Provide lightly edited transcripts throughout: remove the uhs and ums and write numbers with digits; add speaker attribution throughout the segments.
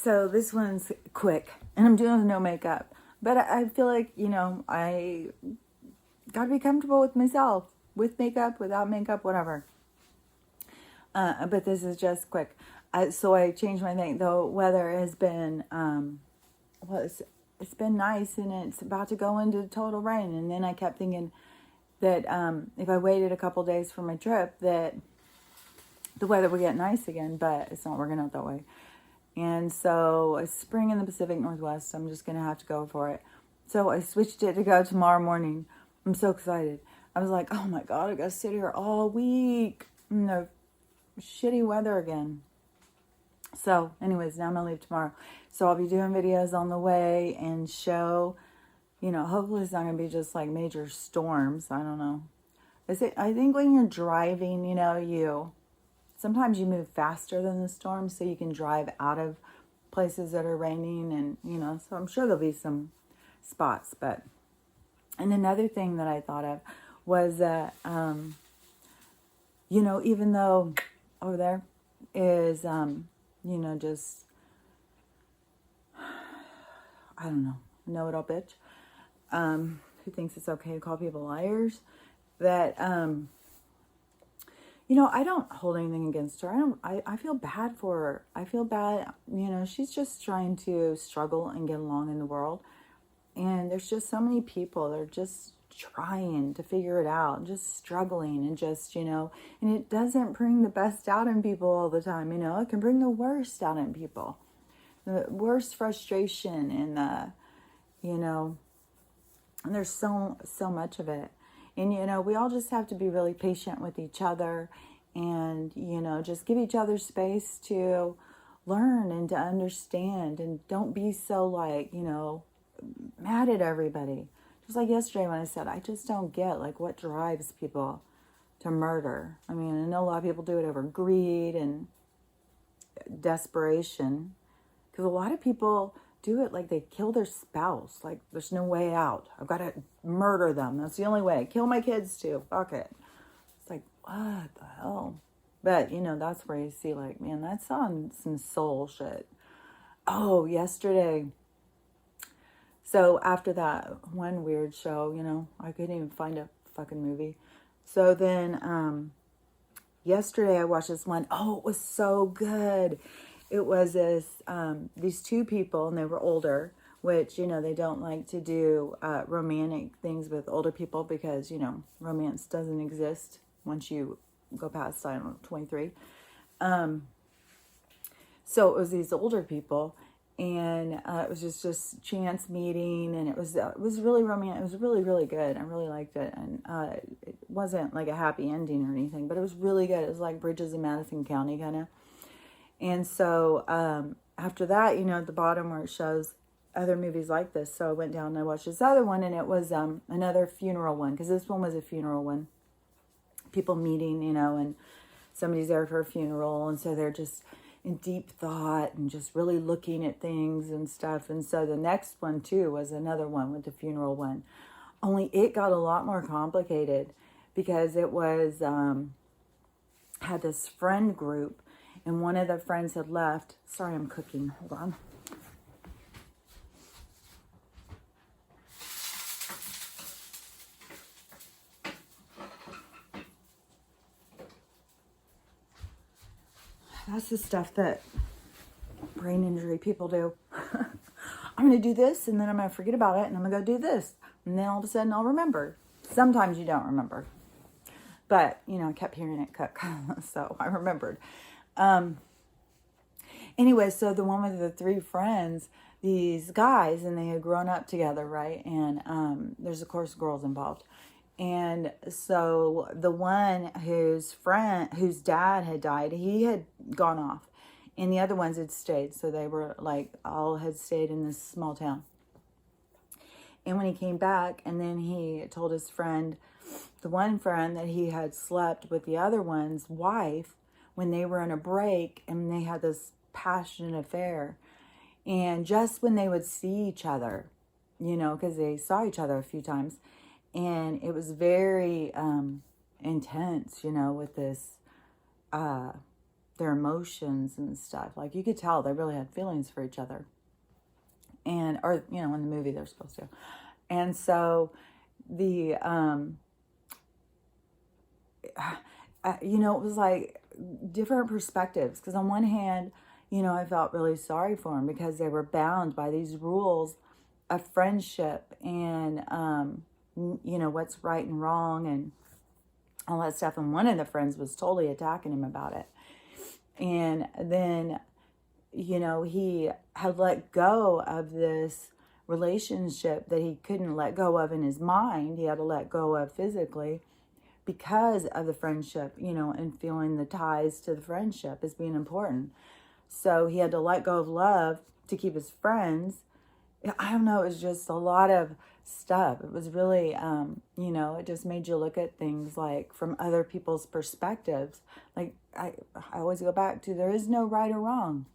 Speaker 1: So this one's quick, and I'm doing no makeup. But I feel like, I gotta be comfortable with myself, with makeup, without makeup, whatever. But this is just quick. So I changed my thing. The weather has been, it's been nice, and it's about to go into total rain. And then I kept thinking that if I waited a couple days for my trip, that the weather would get nice again, but it's not working out that way. And so it's spring in the Pacific Northwest. I'm just going to have to go for it. So I switched it to go tomorrow morning. I'm so excited. I was like, oh my God, I got to sit here all week in the shitty weather again. So anyways, now I'm going to leave tomorrow. So I'll be doing videos on the way and show, hopefully it's not going to be just like major storms. I don't know. I think when you're driving, sometimes you move faster than the storm so you can drive out of places that are raining, and so I'm sure there'll be some spots. And another thing that I thought of was that even though over there is just, I don't know-it-all bitch who thinks it's okay to call people liars, that I don't hold anything against her. I feel bad for her. I feel bad, she's just trying to struggle and get along in the world. And there's just so many people that are just trying to figure it out, just struggling, and just, and it doesn't bring the best out in people all the time, it can bring the worst out in people. The worst frustration and and there's so much of it. And, we all just have to be really patient with each other and, just give each other space to learn and to understand, and don't be so mad at everybody. Just like yesterday when I said, I just don't get what drives people to murder. I mean, I know a lot of people do it over greed and desperation, because a lot of people do it they kill their spouse. There's no way out. I've got to murder them. That's the only way. Kill my kids too. Fuck it. It's what the hell? But, that's where you see man, that's on some soul shit. Oh, yesterday. So after that one weird show, I couldn't even find a fucking movie. So then yesterday I watched this one. Oh, it was so good. It was these two people, and they were older, which, they don't like to do romantic things with older people because, romance doesn't exist once you go past, 23. So it was these older people, and it was just chance meeting, and it was really romantic. It was really, really good. I really liked it, and it wasn't a happy ending or anything, but it was really good. It was like Bridges in Madison County kind of. And so after that, at the bottom where it shows other movies like this, so I went down and I watched this other one, and it was another funeral one, because this one was a funeral one. People meeting, and somebody's there for a funeral, and so they're just in deep thought and just really looking at things and stuff. And so the next one too was another one with the funeral one, only it got a lot more complicated, because it was had this friend group, and one of the friends had left. Sorry, I'm cooking. Hold on. That's the stuff that brain injury people do. I'm going to do this, and then I'm going to forget about it, and I'm going to go do this. And then all of a sudden I'll remember. Sometimes you don't remember. But, I kept hearing it cook, so I remembered. Anyway, so the one with the three friends, these guys, and they had grown up together, right? And there's, of course, girls involved. And so the one whose dad had died, he had gone off. And the other ones had stayed. So they were all had stayed in this small town. And when he came back, and then he told his friend, the one friend, that he had slept with the other one's wife when they were in a break, and they had this passionate affair. And just when they would see each other, because they saw each other a few times, and it was very intense, with this their emotions and stuff. Like, you could tell they really had feelings for each other. And, or, you know, in the movie they're supposed to. And so the, you know, it was like different perspectives. Because on one hand, you know, I felt really sorry for them because they were bound by these rules of friendship and, you know, what's right and wrong and all that stuff. And one of the friends was totally attacking him about it. And then, you know, he had let go of this relationship that he couldn't let go of in his mind. He had to let go of physically because of the friendship, you know, and feeling the ties to the friendship as being important. So he had to let go of love to keep his friends. I don't know, it was just a lot of stuff. It was really, you know, it just made you look at things like from other people's perspectives. Like, I always go back to, there is no right or wrong.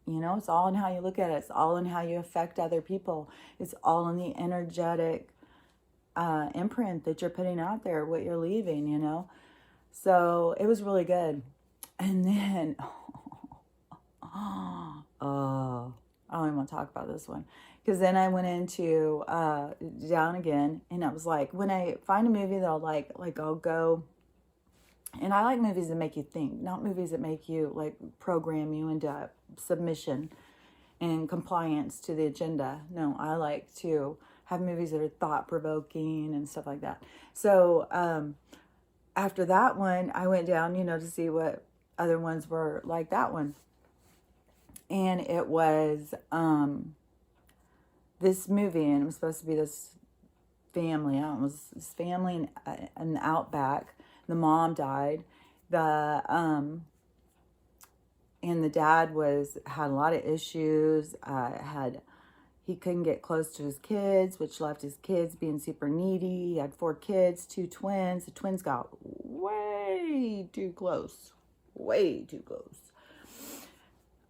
Speaker 1: You know, it's all in how you look at it. It's all in how you affect other people. It's all in the energetic imprint that you're putting out there, what you're leaving, you know. So it was really good. And then, I don't even want to talk about this one. Because then I went into Down Again. And I was like, when I find a movie that I'll like I'll go. And I like movies that make you think, not movies that make you, like, program you into submission and compliance to the agenda. No, I like to have movies that are thought-provoking and stuff like that. So after that one, I went down, you know, to see what other ones were like that one. And it was this movie, and it was supposed to be this family. I don't know, it was this family in the outback. The mom died. And the dad had a lot of issues. He couldn't get close to his kids, which left his kids being super needy. He had 4 kids, 2 twins. The twins got way too close. Way too close.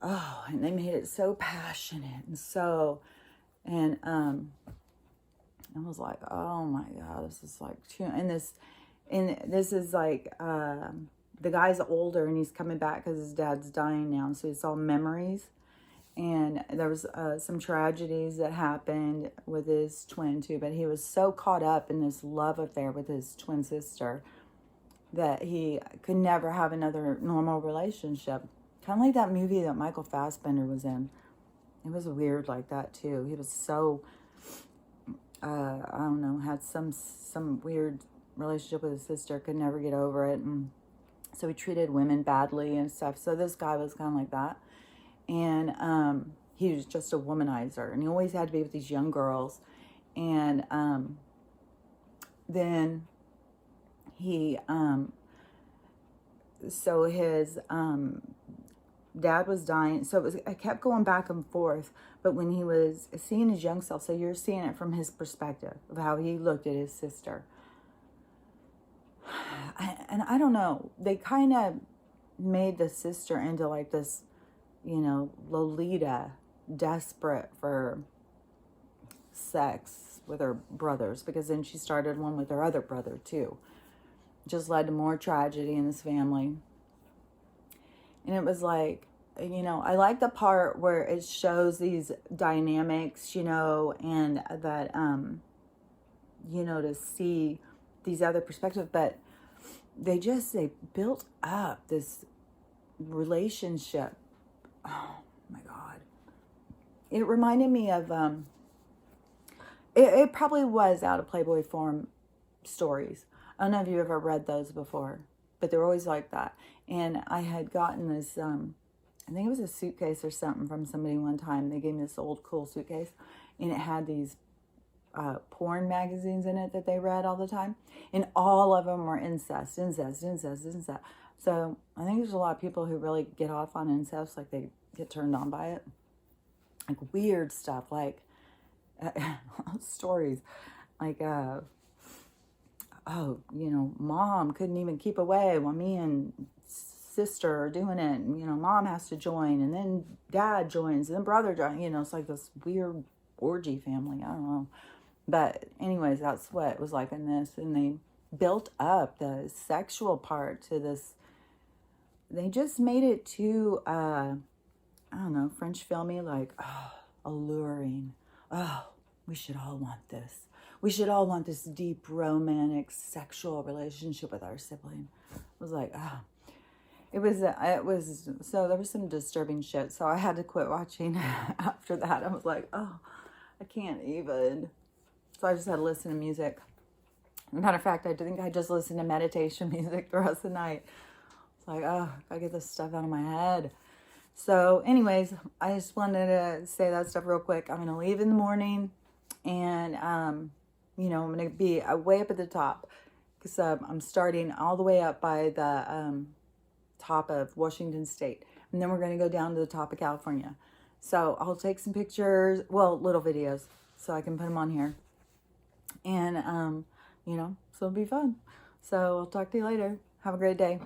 Speaker 1: Oh, and they made it so passionate and I was like, oh my God, this is like too, and this is like, the guy's older and he's coming back because his dad's dying now. So it's all memories. And there was some tragedies that happened with his twin too. But he was so caught up in this love affair with his twin sister that he could never have another normal relationship. Kind of like that movie that Michael Fassbender was in. It was weird like that too. He was so, I don't know, had some weird relationship with his sister, could never get over it. And so he treated women badly and stuff. So this guy was kind of like that. And he was just a womanizer. And he always had to be with these young girls. And then he, so his dad was dying. So I kept going back and forth. But when he was seeing his young self, so you're seeing it from his perspective of how he looked at his sister. And I don't know, they kind of made the sister into like this, you know, Lolita, desperate for sex with her brothers, because then she started one with her other brother too. Just led to more tragedy in this family. And it was like, you know, I like the part where it shows these dynamics, you know, and that, you know, to see these other perspectives, but they built up this relationship. Oh my God. It reminded me of, it probably was out of Playboy Forum stories. I don't know if you ever read those before, but they're always like that. And I had gotten this, I think it was a suitcase or something from somebody one time. They gave me this old cool suitcase, and it had these porn magazines in it that they read all the time, and all of them were incest. So I think there's a lot of people who really get off on incest, like they get turned on by it, like weird stuff, like stories, like oh, you know, mom couldn't even keep away while me and sister are doing it, and, you know, mom has to join, and then dad joins, and then brother joins, you know, it's like this weird orgy family. I don't know. But anyways, that's what it was like in this. And they built up the sexual part to this they just made it too, I don't know, French filmy, like, oh, alluring. Oh, we should all want this. We should all want this deep, romantic, sexual relationship with our sibling. I was like, oh. It was, so there was some disturbing shit. So I had to quit watching after that. I was like, oh, I can't even. So I just had to listen to music. Matter of fact, I think I just listened to meditation music the rest of the night. It's like, oh, I get this stuff out of my head. So anyways, I just wanted to say that stuff real quick. I'm going to leave in the morning, and, you know, I'm going to be way up at the top, because I'm starting all the way up by the top of Washington State. And then we're going to go down to the top of California. So I'll take some pictures, well, little videos, so I can put them on here. And, you know, so it'll be fun. So I'll talk to you later. Have a great day.